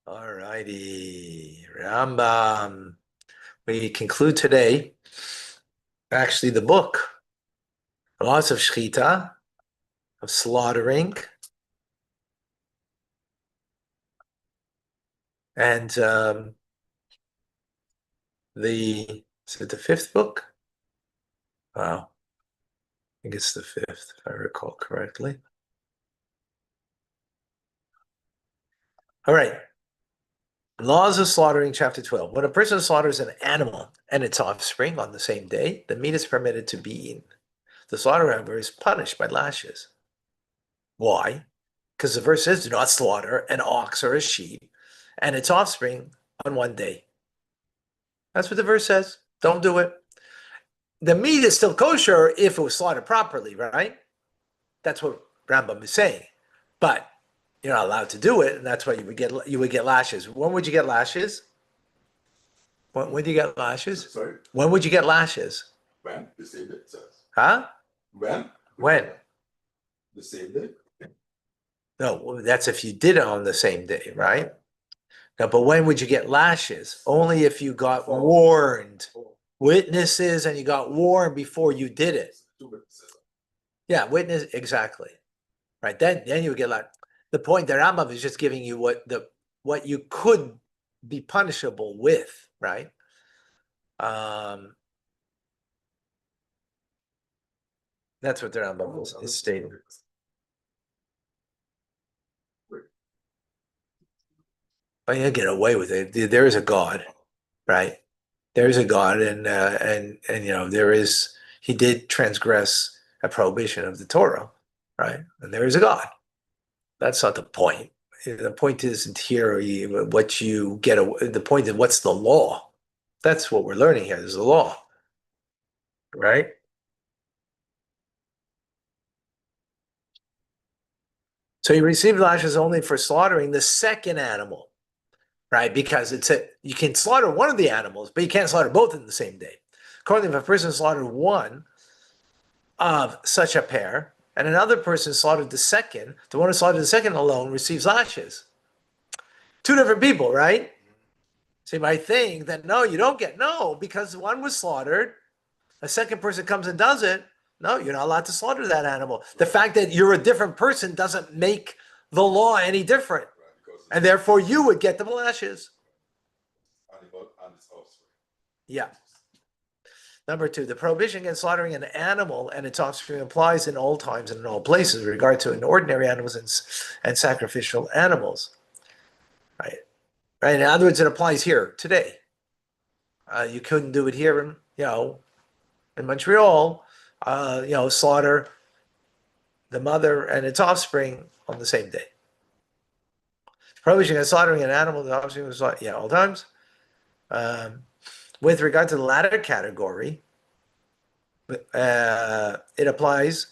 All righty, Rambam. We conclude today, actually, the book, Laws of Shechita, of slaughtering, and is it the fifth book? Wow, I think it's the fifth, if I recall correctly. All right. Laws of slaughtering, chapter 12. When a person slaughters an animal and its offspring on the same day, the meat is permitted to be eaten. The slaughterer is punished by lashes. Why? Because the verse says, do not slaughter an ox or a sheep and its offspring on one day. That's what the verse says. Don't do it. The meat is still kosher if it was slaughtered properly, right? That's what Rambam is saying. But you're not allowed to do it, and that's why you would get lashes. When would you get lashes? When would you get lashes? Sorry? When would you get lashes? When? The same day, it says. Huh? When? When? The same day. No, that's if you did it on the same day, right? No, but when would you get lashes? Only if you got warned. Witnesses and you got warned before you did it. Yeah, witness, exactly. Right, then you would get like the point that Rambam is just giving you what you could be punishable with, right? That's what the Rambam is stating. But you get away with it. There is a God, right? There is a God, and you know he did transgress a prohibition of the Torah, right? And there is a God. That's not the point. The point isn't here what you get. The point is what's the law. That's what we're learning here. There's a law, right? So you receive lashes only for slaughtering the second animal, right? Because you can slaughter one of the animals, but you can't slaughter both in the same day. According to if a person slaughtered one of such a pair, and another person slaughtered the second, the one who slaughtered the second alone receives lashes. Two different people, right? So you might think that no, you don't get, no, because one was slaughtered, a second person comes and does it. No, you're not allowed to slaughter that animal. The fact that you're a different person doesn't make the law any different. And therefore you would get the lashes. Yeah. Number two, the prohibition against slaughtering an animal and its offspring applies in all times and in all places with regard to ordinary animals and sacrificial animals. Right. Right. In other words, it applies here today. You couldn't do it here in, in Montreal, slaughter the mother and its offspring on the same day. Prohibition against slaughtering an animal, the offspring was all times. With regard to the latter category, it applies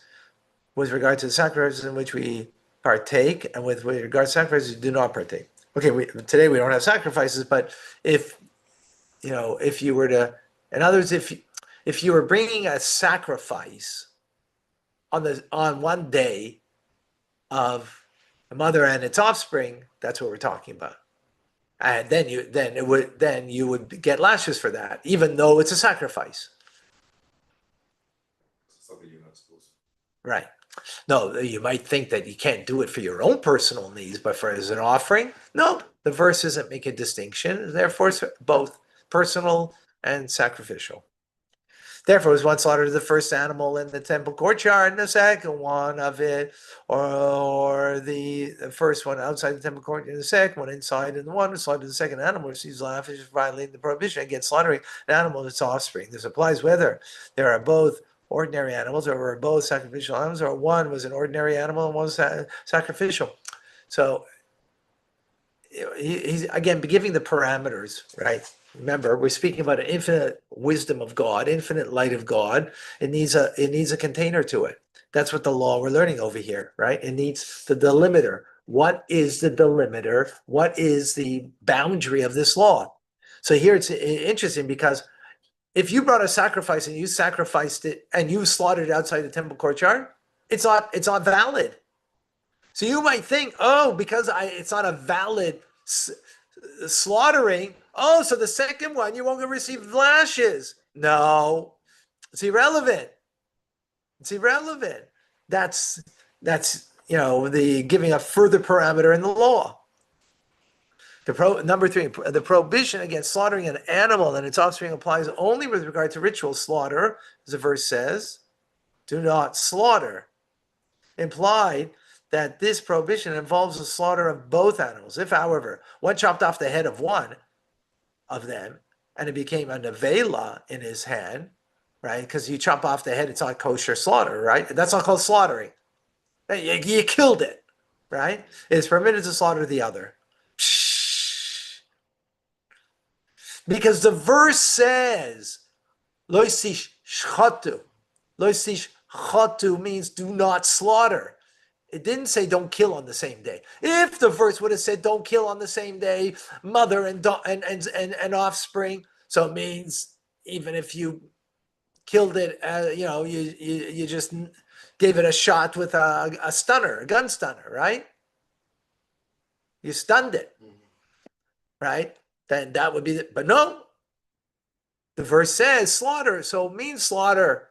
with regard to the sacrifices in which we partake, and with regard to sacrifices we do not partake. Okay, today we don't have sacrifices, but if you were to, in other words, if you were bringing a sacrifice on one day of the mother and its offspring, that's what we're talking about. And then you would get lashes for that, even though it's a sacrifice. Something you're not supposed to. Right. No, you might think that you can't do it for your own personal needs, but as an offering, no, the verse doesn't make a distinction. Therefore, it's both personal and sacrificial. Therefore, it was one slaughtered the first animal in the temple courtyard, and the second one of it, or the first one outside the temple courtyard, and the second one inside, and the one who slaughtered the second animal receives lashes for violating the prohibition against slaughtering an animal and its offspring. This applies whether there are both ordinary animals or were both sacrificial animals, or one was an ordinary animal and one was sacrificial. So he's again giving the parameters, right? Remember, we're speaking about an infinite wisdom of God, infinite light of God. It needs a container to it. That's what the law we're learning over here, right? It needs the delimiter. What is the delimiter? What is the boundary of this law? So here it's interesting because if you brought a sacrifice and you sacrificed it and you slaughtered it outside the temple courtyard, it's not valid. So you might think, oh, because it's not a valid slaughtering, oh, so the second one you won't receive lashes. No, it's irrelevant. It's irrelevant. That's the giving a further parameter in the law. Number 3, the prohibition against slaughtering an animal and its offspring applies only with regard to ritual slaughter, as the verse says. Do not slaughter. Implied that this prohibition involves the slaughter of both animals. If, however, one chopped off the head of one of them and it became a nevela in his hand, right? Because you chop off the head, it's not kosher slaughter, right? That's not called slaughtering. You killed it, right? It is permitted to slaughter the other. Because the verse says, loisish shchatu. Loisish shchatu means do not slaughter. It didn't say don't kill on the same day. If the verse would have said don't kill on the same day, mother and offspring, so it means even if you killed it, you just gave it a shot with a stunner, a gun stunner, right? You stunned it, right? Then that would be, but no. The verse says slaughter, so it means slaughter.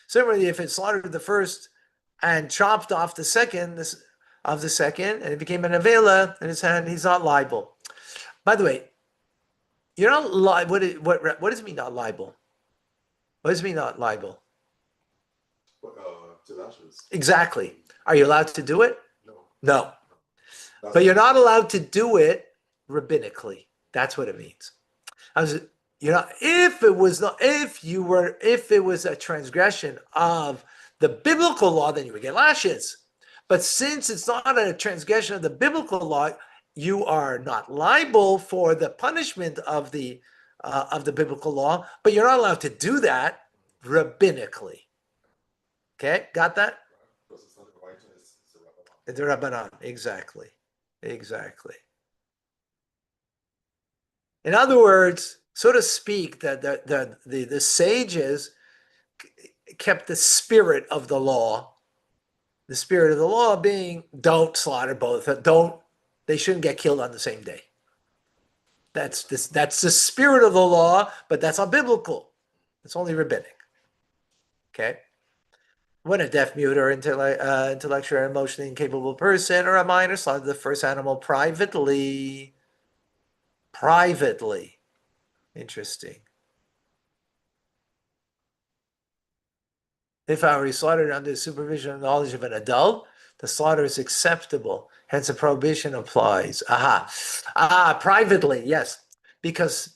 Similarly, if it slaughtered the first and chopped off the second, and it became an avela in his hand, he's not liable. By the way, you're not liable. What does it mean not liable? What does it mean not liable? To lashes. Exactly. Are you allowed to do it? No. No. That's But you're not allowed to do it rabbinically. That's what it means. If it was a transgression of the biblical law, then you would get lashes. But since it's not a transgression of the biblical law, you are not liable for the punishment of the biblical law, but you're not allowed to do that rabbinically. Okay, got that? because it's not a right, it's a Rambam. It's a rabbanan, exactly. In other words, so to speak, that the sages kept the spirit of the law. The spirit of the law being don't slaughter both. They shouldn't get killed on the same day. That's the spirit of the law, but that's not biblical. It's only rabbinic. Okay. When a deaf, mute, or intellectual or emotionally incapable person or a minor slaughtered the first animal privately. Interesting. If I were slaughtered under the supervision and knowledge of an adult, the slaughter is acceptable. Hence, a prohibition applies. Privately, yes. Because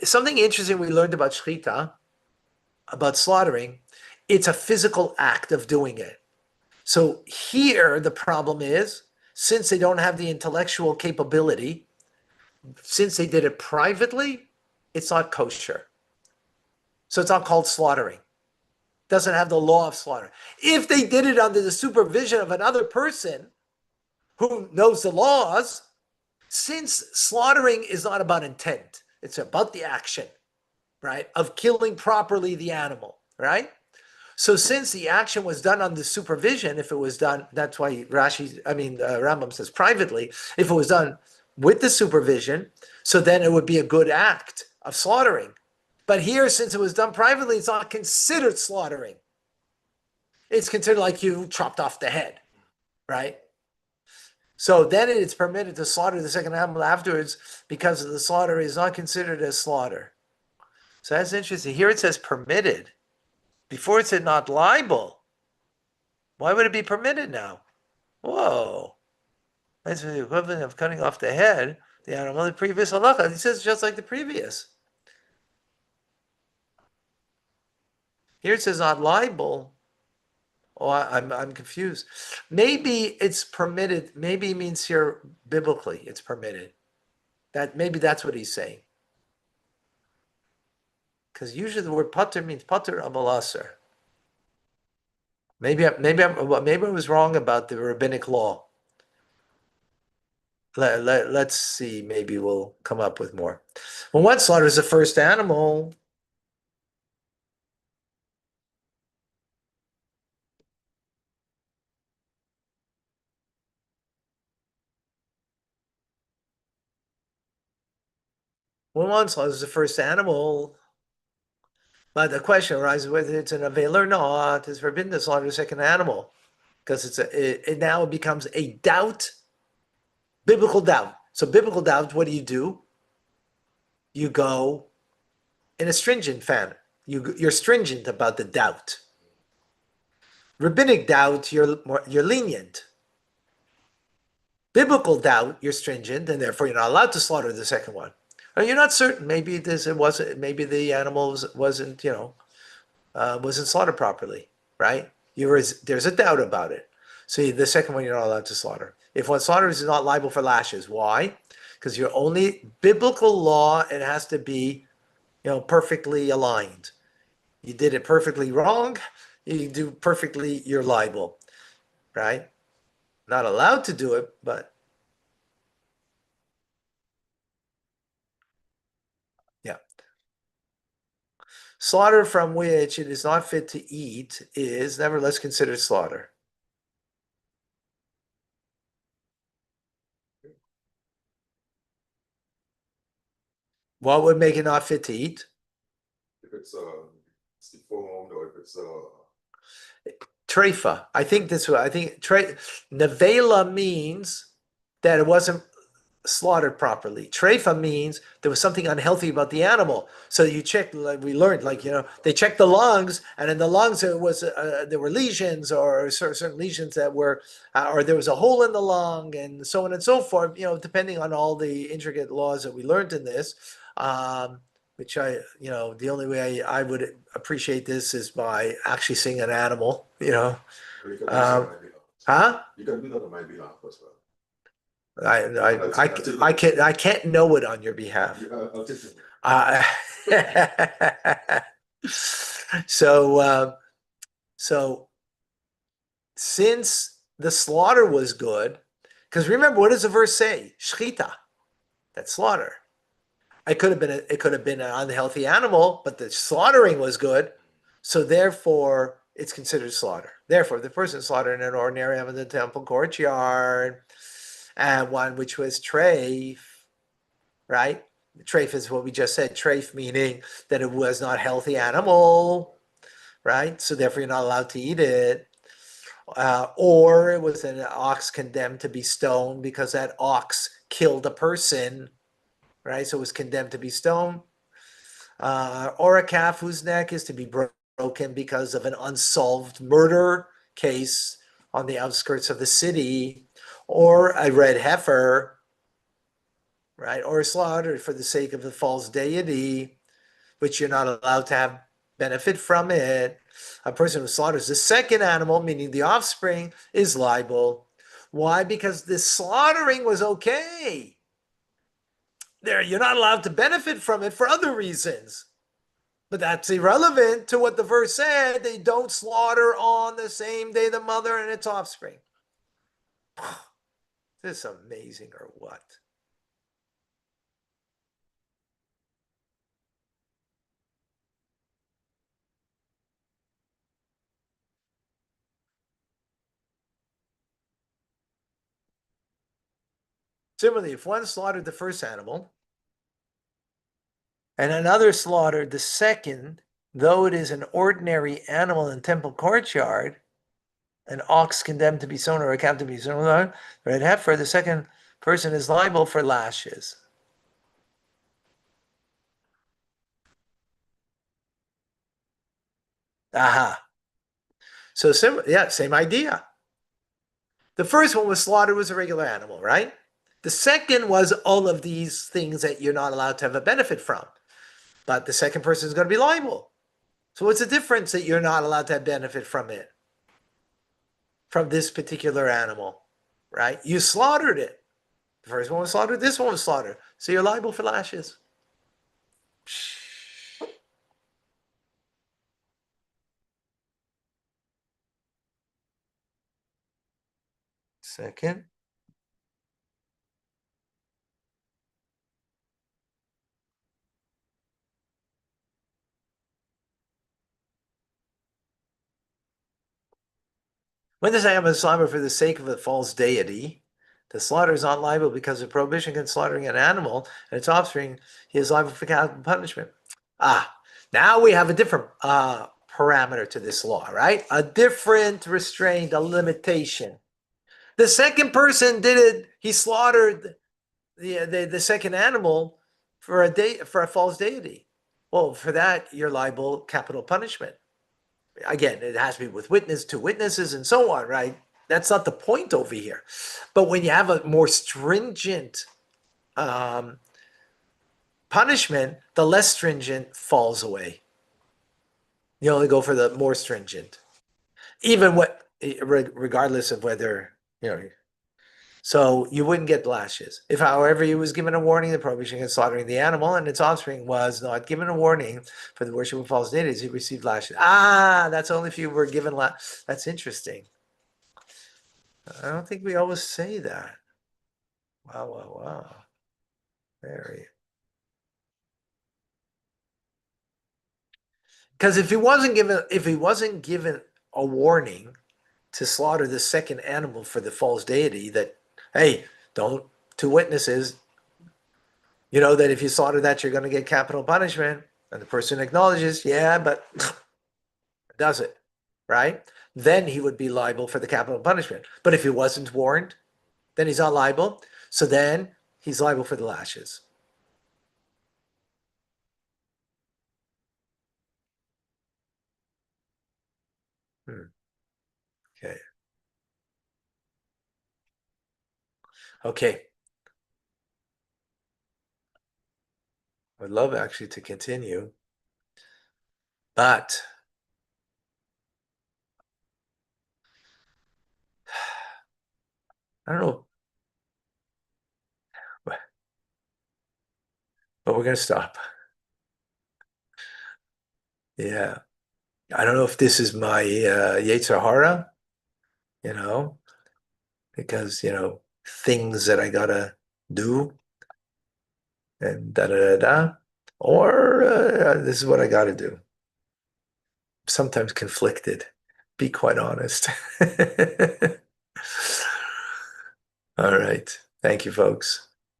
something interesting we learned about shechita, about slaughtering, it's a physical act of doing it. So here, the problem is, since they don't have the intellectual capability, since they did it privately, it's not kosher. So it's not called slaughtering. Doesn't have the law of slaughter. If they did it under the supervision of another person who knows the laws, since slaughtering is not about intent, it's about the action, right, of killing properly the animal, right? So since the action was done under supervision, if it was done, that's why Rambam says privately, if it was done with the supervision, so then it would be a good act of slaughtering. But here, since it was done privately, it's not considered slaughtering. It's considered like you chopped off the head, right? So then it's permitted to slaughter the second animal afterwards because the slaughter is not considered as slaughter. So that's interesting. Here it says permitted. Before it said not liable. Why would it be permitted now? Whoa. That's the equivalent of cutting off the head, the animal, the previous halacha. He says just like the previous. Here it says not liable. Oh, I'm confused. Maybe it's permitted. Maybe it means here biblically it's permitted. Maybe that's what he's saying. Because usually the word pater means pater abalaser. Maybe I was wrong about the rabbinic law. Let's see. Maybe we'll come up with more. When one slaughters the first animal, When one slaughters the first animal, but the question arises whether it's an avail or not. It's forbidden to slaughter the second animal because it now becomes a doubt, biblical doubt. So biblical doubt, what do? You go in a stringent fashion. You're stringent about the doubt. Rabbinic doubt, you're lenient. Biblical doubt, you're stringent, and therefore you're not allowed to slaughter the second one. Or you're not certain. Maybe maybe the animal wasn't slaughtered properly, right? There's a doubt about it. So the second one you're not allowed to slaughter. If one slaughters is not liable for lashes, why? Because you're only biblical law. It has to be, perfectly aligned. You did it perfectly wrong. You do perfectly, you're liable, right? Not allowed to do it, but yeah. Slaughter from which it is not fit to eat is nevertheless considered slaughter. What would make it not fit to eat? If it's deformed or if it's Treifa. I think nevela means that it wasn't slaughtered properly. Treifa means there was something unhealthy about the animal. So you check, like we learned, they checked the lungs, and in the lungs there were lesions or certain lesions that were, or there was a hole in the lung, and so on and so forth. Depending on all the intricate laws that we learned in this. Which the only way I would appreciate this is by actually seeing an animal, you can do that on my behalf. huh? You can do that on my behalf as well. I can't know it on your behalf. I'll take it. Uh, so so since the slaughter was good, because remember, what does the verse say? Shchita, that's slaughter. It could have been an unhealthy animal, but the slaughtering was good, so therefore it's considered slaughter. Therefore, the person slaughtered in an ordinary animal in the temple courtyard, and one which was treif, right? Treif is what we just said. Treif meaning that it was not a healthy animal, right? So therefore, you're not allowed to eat it. Or it was an ox condemned to be stoned because that ox killed a person, right? So it was condemned to be stoned. Or a calf whose neck is to be broken because of an unsolved murder case on the outskirts of the city, or a red heifer, right? Or slaughtered for the sake of the false deity, which you're not allowed to have benefit from it. A person who slaughters the second animal, meaning the offspring, is liable. Why? Because the slaughtering was okay. You're not allowed to benefit from it for other reasons. But that's irrelevant to what the verse said. They don't slaughter on the same day the mother and its offspring. This is amazing or what? Similarly, if one slaughtered the first animal and another slaughtered the second, though it is an ordinary animal in temple courtyard, an ox condemned to be sown or a calf to be sown, red heifer, the second person is liable for lashes. Aha. So same idea. The first one was slaughtered was a regular animal, right? The second was all of these things that you're not allowed to have a benefit from. But the second person is going to be liable. So what's the difference that you're not allowed to have benefit from it? From this particular animal, right? You slaughtered it. The first one was slaughtered, this one was slaughtered. So you're liable for lashes. Second. When does I have a slaughter for the sake of a false deity? The slaughterer is not liable because of prohibition against slaughtering an animal and its offspring. He is liable for capital punishment. Now we have a different parameter to this law, right? A different restraint, a limitation. The second person did it. He slaughtered the second animal for a false deity. Well, for that you're liable capital punishment. Again, it has to be with two witnesses, and so on, right? That's not the point over here. But when you have a more stringent punishment, the less stringent falls away. You only go for the more stringent, even regardless of whether So you wouldn't get lashes. If, however, he was given a warning, the prohibition against slaughtering the animal and its offspring was not given a warning for the worship of false deities, he received lashes. That's only if you were given That's interesting. I don't think we always say that. Wow. Very. Because if he wasn't given a warning to slaughter the second animal for the false deity, that, hey, don't, two witnesses, that if you slaughter that, you're going to get capital punishment. And the person acknowledges, yeah, but does it, right? Then he would be liable for the capital punishment. But if he wasn't warned, then he's not liable. So then he's liable for the lashes. Okay. Okay. I'd love actually to continue, but I don't know, but we're going to stop. Yeah. I don't know if this is my Yetzer Hara, because, things that I gotta do and or this is what I gotta do. Sometimes conflicted, be quite honest. All right. Thank you, folks.